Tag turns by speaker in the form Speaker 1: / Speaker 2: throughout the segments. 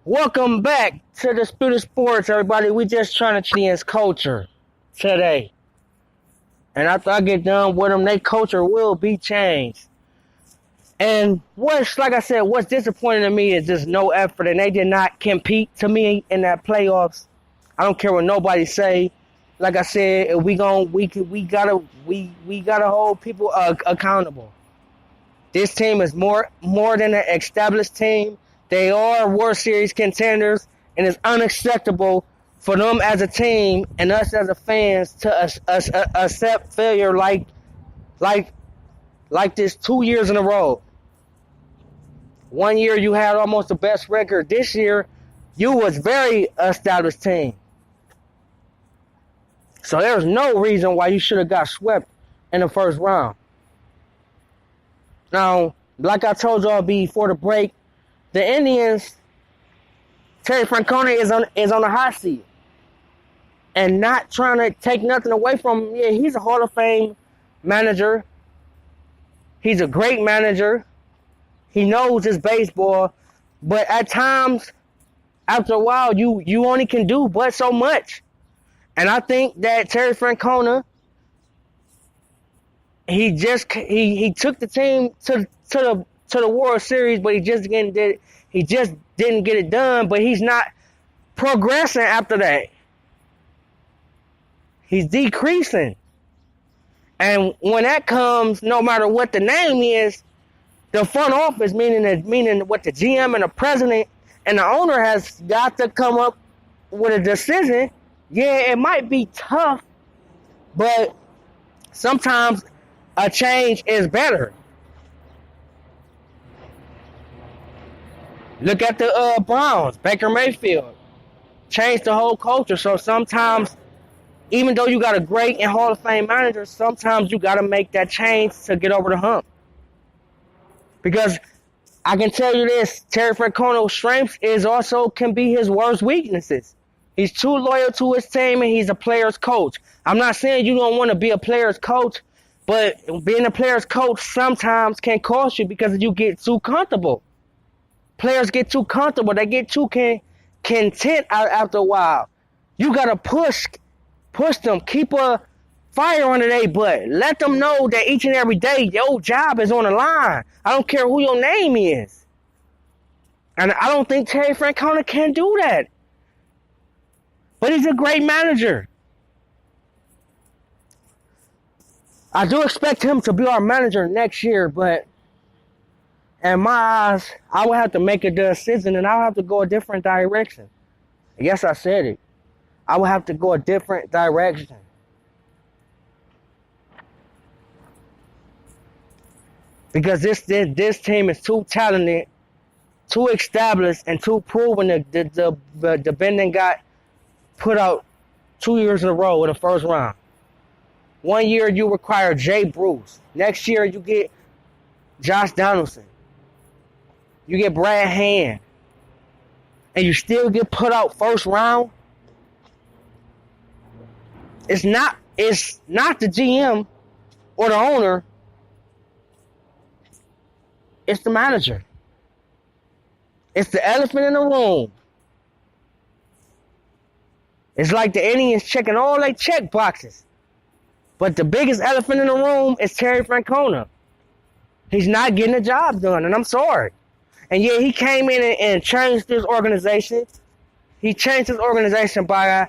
Speaker 1: Welcome back to Disputed Sports, everybody. We just trying to change culture today. And after I get done with them, their culture will be changed. And like I said, what's disappointing to me is just no effort, and they did not compete to me in that playoffs. I don't care what nobody say. Like I said, we gotta hold people accountable. This team is more than an established team. They are World Series contenders, and it's unacceptable for them as a team and us as a fans to accept failure like this 2 years in a row. One year you had almost the best record. This year you was very established team. So there's no reason why you should have got swept in the first round. Now, like I told y'all before the break, the Indians, Terry Francona is on the hot seat. And not trying to take nothing away from him. Yeah, he's a Hall of Fame manager. He's a great manager. He knows his baseball. But at times, after a while, you only can do but so much. And I think that Terry Francona, he took the team to the World Series, but he just didn't get it done. But he's not progressing after that. He's decreasing. And when that comes, no matter what the name is, the front office, meaning what the GM and the president and the owner has got to come up with a decision. Yeah, it might be tough, but sometimes a change is better. Look at the Browns, Baker Mayfield. Changed the whole culture. So sometimes, even though you got a great and Hall of Fame manager, sometimes you got to make that change to get over the hump. Because I can tell you this, Terry Francona's strengths can be his worst weaknesses. He's too loyal to his team, and he's a player's coach. I'm not saying you don't want to be a player's coach, but being a player's coach sometimes can cost you because you get too comfortable. Players get too comfortable. They get too content after a while. You got to push them. Keep a fire under their butt. Let them know that each and every day your job is on the line. I don't care who your name is. And I don't think Terry Francona can do that. But he's a great manager. I do expect him to be our manager next year, but in my eyes, I would have to make a decision and I would have to go a different direction. Yes, I said it. I would have to go a different direction. Because this team is too talented, too established, and too proven. The Bending got put out 2 years in a row in the first round. 1 year you require Jay Bruce. Next year you get Josh Donaldson. You get Brad Hand. And you still get put out first round. It's not the GM or the owner. It's the manager. It's the elephant in the room. It's like the Indians checking all their check boxes. But the biggest elephant in the room is Terry Francona. He's not getting the job done, and I'm sorry. And yeah, he came in and changed his organization. He changed his organization by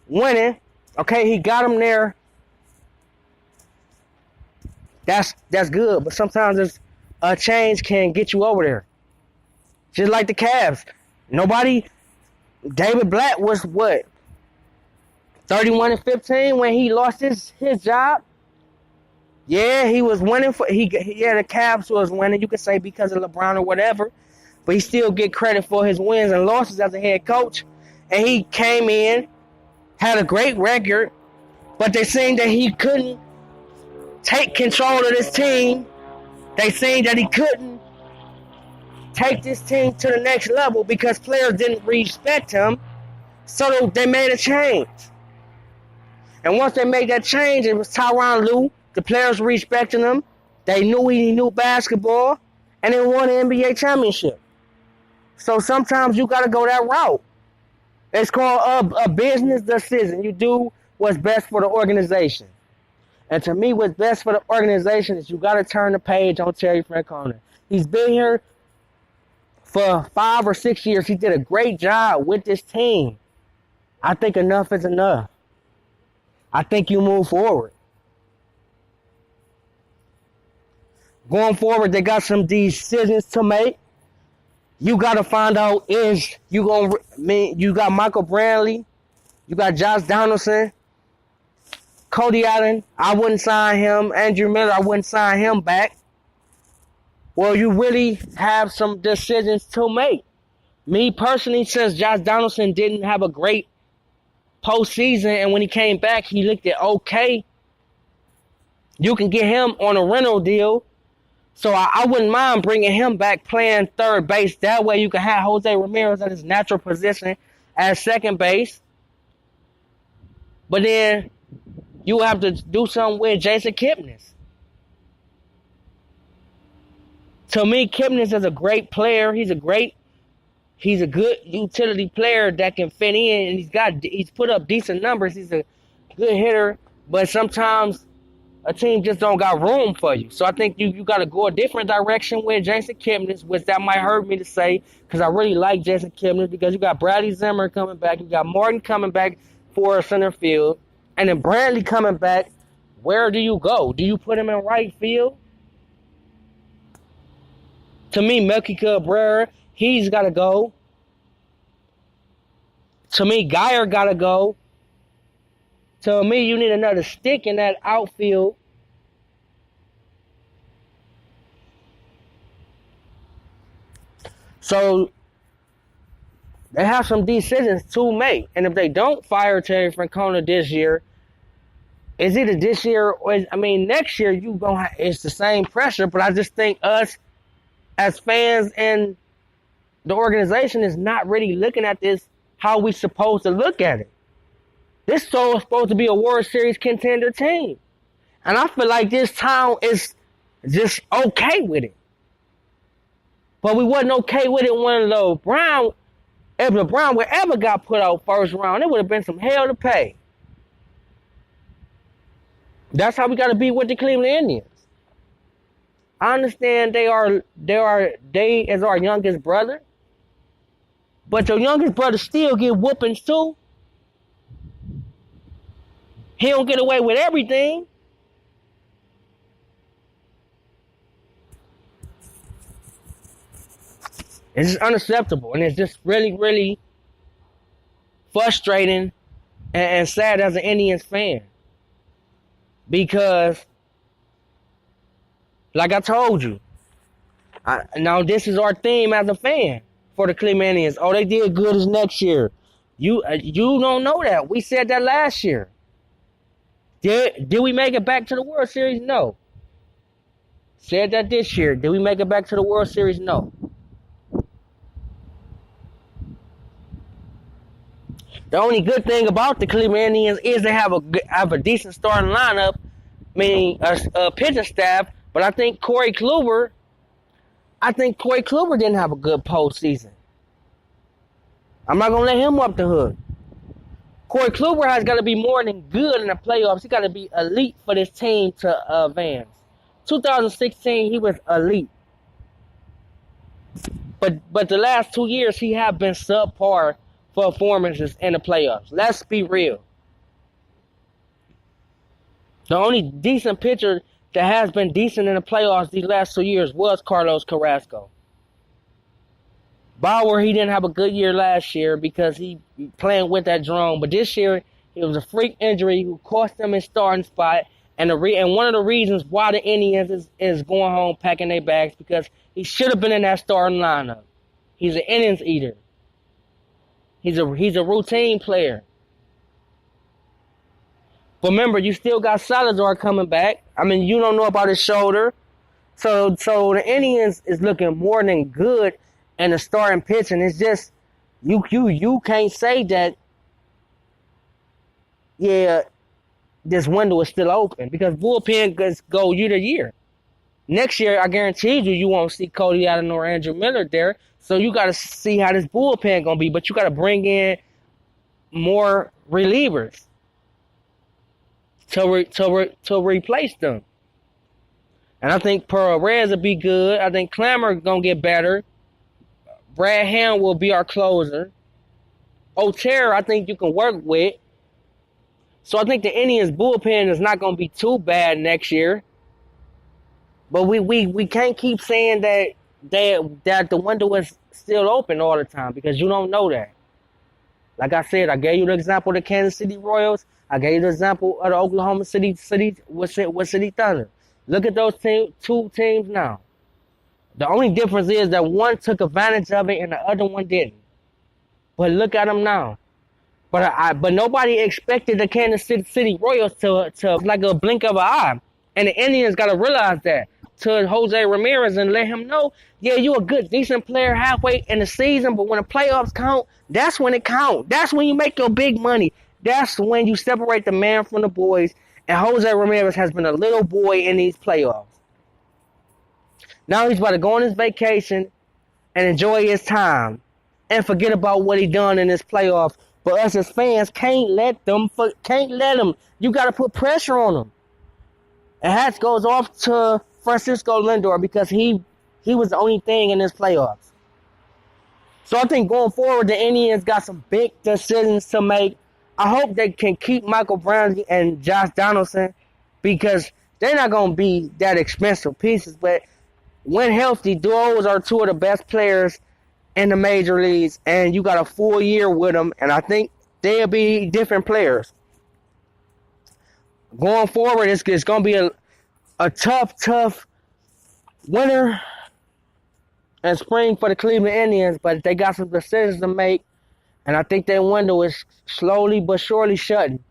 Speaker 1: winning. Okay, he got him there. That's good, but sometimes a change can get you over there. Just like the Cavs. David Blatt was what? 31-15 when he lost his job. Yeah, he was winning the Cavs was winning, you could say because of LeBron or whatever, but he still get credit for his wins and losses as a head coach. And he came in, had a great record, but they saying that he couldn't take control of this team. They saying that he couldn't take this team to the next level because players didn't respect him, so they made a change. And once they made that change, it was Tyronn Lue. The players respecting him. They knew he knew basketball. And they won the NBA championship. So sometimes you got to go that route. It's called a business decision. You do what's best for the organization. And to me, what's best for the organization is you got to turn the page on Terry Francona. He's been here for 5 or 6 years. He did a great job with this team. I think enough is enough. I think you move forward. Going forward, they got some decisions to make. You got to find out you got Michael Brantley, you got Josh Donaldson, Cody Allen. I wouldn't sign him. Andrew Miller, I wouldn't sign him back. Well, you really have some decisions to make. Me personally, since Josh Donaldson didn't have a great postseason, and when he came back, he looked at okay. You can get him on a rental deal. So I wouldn't mind bringing him back playing third base. That way you can have Jose Ramirez at his natural position at second base. But then you have to do something with Jason Kipnis. To me, Kipnis is a great player. He's a good utility player that can fit in, and he's put up decent numbers. He's a good hitter, but sometimes a team just don't got room for you. So I think you got to go a different direction with Jason Kipnis, which that might hurt me to say, because I really like Jason Kipnis, because you got Bradley Zimmer coming back, you got Martin coming back for center field, and then Brantley coming back. Where do you go? Do you put him in right field? To me, Melky Cabrera, he's got to go. To me, Geyer got to go. To me, you need another stick in that outfield. So they have some decisions to make. And if they don't fire Terry Francona this year, is either this year or next year it's the same pressure, but I just think us as fans and the organization is not really looking at this how we supposed to look at it. This is supposed to be a World Series contender team. And I feel like this town is just okay with it. But we wasn't okay with it when if the Brown would ever got put out first round, it would have been some hell to pay. That's how we got to be with the Cleveland Indians. I understand they is our youngest brother. But your youngest brother still get whoopings too. He don't get away with everything. It's just unacceptable. And it's just really, really frustrating and sad as an Indians fan. Because, like I told you, now this is our theme as a fan for the Cleveland Indians. Oh, they did good as next year. You don't know that. We said that last year. Did we make it back to the World Series? No. Said that this year. Did we make it back to the World Series? No. The only good thing about the Cleveland Indians is they have a decent starting lineup, meaning a pitching staff. But I think Corey Kluber didn't have a good postseason. I'm not gonna let him up the hook. Corey Kluber has got to be more than good in the playoffs. He got to be elite for this team to advance. 2016, he was elite. But the last 2 years, he have been subpar for performances in the playoffs. Let's be real. The only decent pitcher that has been decent in the playoffs these last 2 years was Carlos Carrasco. Bauer, he didn't have a good year last year because he playing with that drone. But this year, it was a freak injury who cost him his starting spot. And one of the reasons why the Indians is going home packing their bags, because he should have been in that starting lineup. He's an innings eater. He's a routine player. But remember, you still got Salazar coming back. You don't know about his shoulder. So the Indians is looking more than good in the starting pitching. It's just you can't say that, yeah, this window is still open, because bullpen go year to year. Next year, I guarantee you won't see Cody Allen or Andrew Miller there. So you got to see how this bullpen gonna be. But you got to bring in more relievers to replace them. And I think Perez will be good. I think Clammer gonna get better. Brad Hand will be our closer. Otero, I think you can work with. So I think the Indians bullpen is not gonna be too bad next year. But we can't keep saying that the window is still open all the time, because you don't know that. Like I said, I gave you the example of the Kansas City Royals. I gave you the example of the Oklahoma City Thunder. Look at those two teams now. The only difference is that one took advantage of it and the other one didn't. But look at them now. But nobody expected the Kansas City Royals to like a blink of an eye. And the Indians got to realize that to Jose Ramirez and let him know, yeah, you're a good, decent player halfway in the season, but when the playoffs count, that's when it counts. That's when you make your big money. That's when you separate the man from the boys. And Jose Ramirez has been a little boy in these playoffs. Now he's about to go on his vacation and enjoy his time and forget about what he done in this playoffs. But us as fans can't let him. You got to put pressure on him. And hats goes off to Francisco Lindor, because he was the only thing in this playoffs. So I think going forward, the Indians got some big decisions to make. I hope they can keep Michael Brantley and Josh Donaldson, because they're not going to be that expensive pieces. But when healthy, those are two of the best players in the major leagues, and you got a full year with them, and I think they'll be different players. Going forward, it's going to be a tough winter and spring for the Cleveland Indians, but they got some decisions to make, and I think their window is slowly but surely shutting.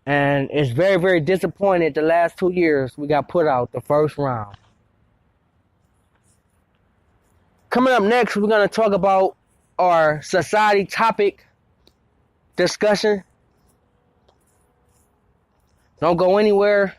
Speaker 1: And it's very, very disappointed the last 2 years we got put out the first round. Coming up next, we're going to talk about our society topic discussion. Don't go anywhere.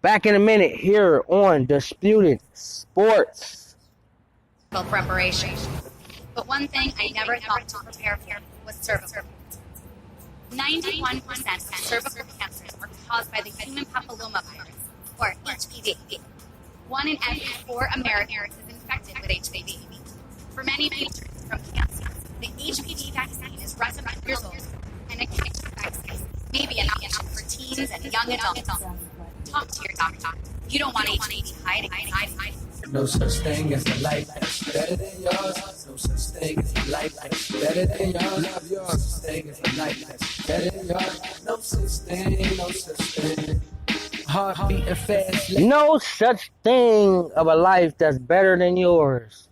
Speaker 1: Back in a minute here on Disputed Sports.
Speaker 2: Preparation. But one thing I never thought to prepare for was cervical. 91% of cervical cancers are caused by the human papillomavirus, or HPV. 1 in every 4 Americans is infected with HPV. For many people from cancer, the HPV vaccine is recommended for years old, and a cancer vaccine may be an option for teens and young adults. Talk to your doctor. You don't want HPV hiding.
Speaker 3: No such thing as a life that's better than yours. No such thing as a life that's better than yours. Love yours. No such thing as a life that's better than yours. No such thing. Heart beating fast.
Speaker 1: No such thing of a life that's better than yours.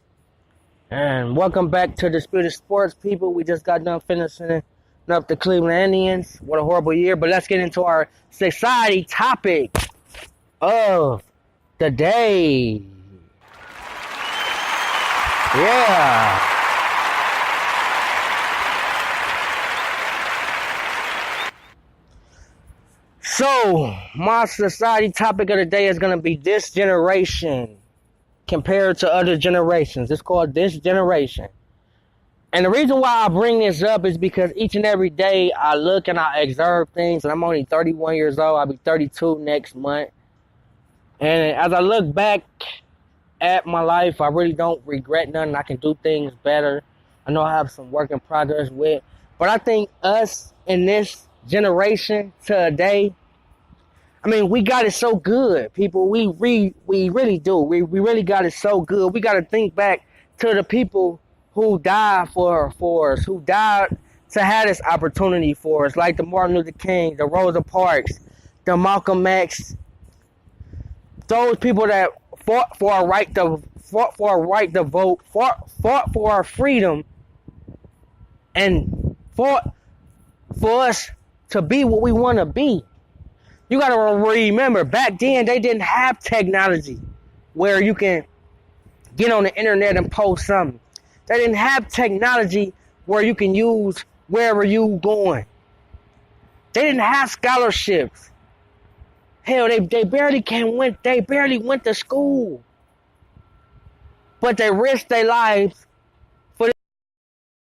Speaker 1: And welcome back to Disputed Sports, people. We just got done finishing up the Cleveland Indians. What a horrible year. But let's get into our society topic of the day. Yeah. So, my society topic of the day is going to be this generation compared to other generations. It's called This Generation. And the reason why I bring this up is because each and every day I look and I observe things, and I'm only 31 years old. I'll be 32 next month. And as I look back at my life, I really don't regret nothing. I can do things better. I know I have some work in progress with. But I think us in this generation today, I mean, we got it so good, people. We really do. We really got it so good. We got to think back to the people who died for us, who died to have this opportunity for us, like the Martin Luther King, the Rosa Parks, the Malcolm X, those people that fought for our right to vote, fought for our freedom, and fought for us to be what we want to be. You got to remember, back then they didn't have technology where you can get on the internet and post something. They didn't have technology where you can use wherever you going. They didn't have scholarships. Hell, they barely went to school. But they risked their lives